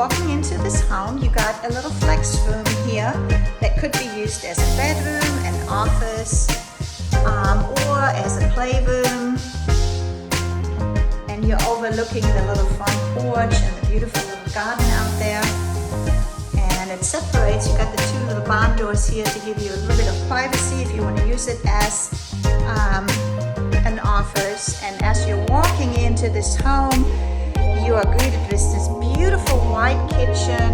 walking into this home, you got a little flex room here that could be used as a bedroom, an office, or as a playroom. And you're overlooking the little front porch and the beautiful little garden out there. And it separates, you got the two little barn doors here to give you a little bit of privacy if you want to use it as an office. And as you're walking into this home, you are greeted with this beautiful white kitchen,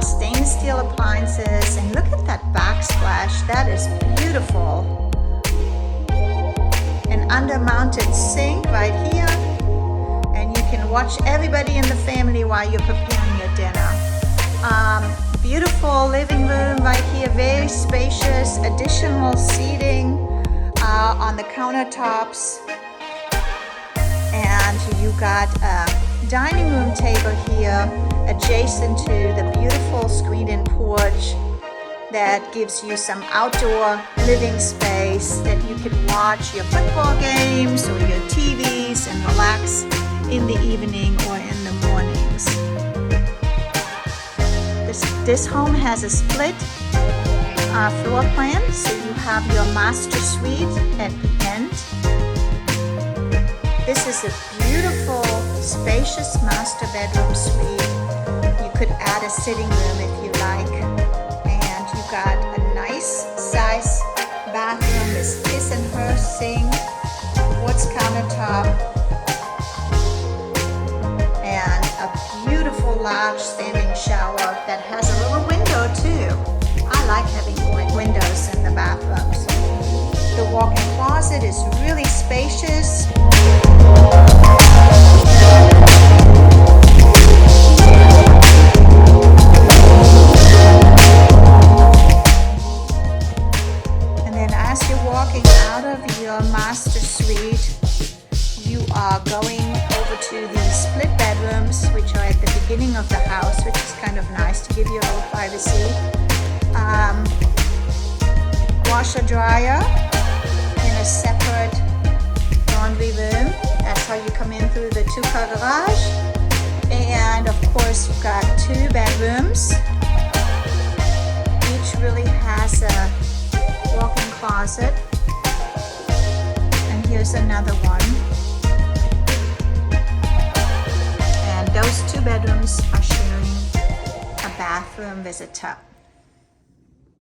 stainless steel appliances, and look at that backsplash. That is beautiful. An under-mounted sink right here, and you can watch everybody in the family while you're preparing your dinner. Beautiful living room right here, very spacious, additional seating on the countertops, and you got a dining room table here adjacent to the beautiful screened-in porch that gives you some outdoor living space that you can watch your football games or your TVs and relax in the evening or in the mornings. This home has a split floor plan, so you have your master suite at the end. This is a beautiful, spacious master bedroom suite. You could add a sitting room if you like. And you got a nice size bathroom, this his and her sink, quartz countertop, and a beautiful large standing shower that has a little window too. I like having windows in the bathrooms. The walk-in closet is really spacious. And then as you're walking out of your master suite, you are going over to the split bedrooms, which are at the beginning of the house, which is kind of nice to give you a little privacy. Washer dryer in a separate laundry room. That's how you come in through the two-car garage. And of course you've got two bedrooms. Each really has a walk-in closet. And here's another one. And those two bedrooms are sharing a bathroom with a tub.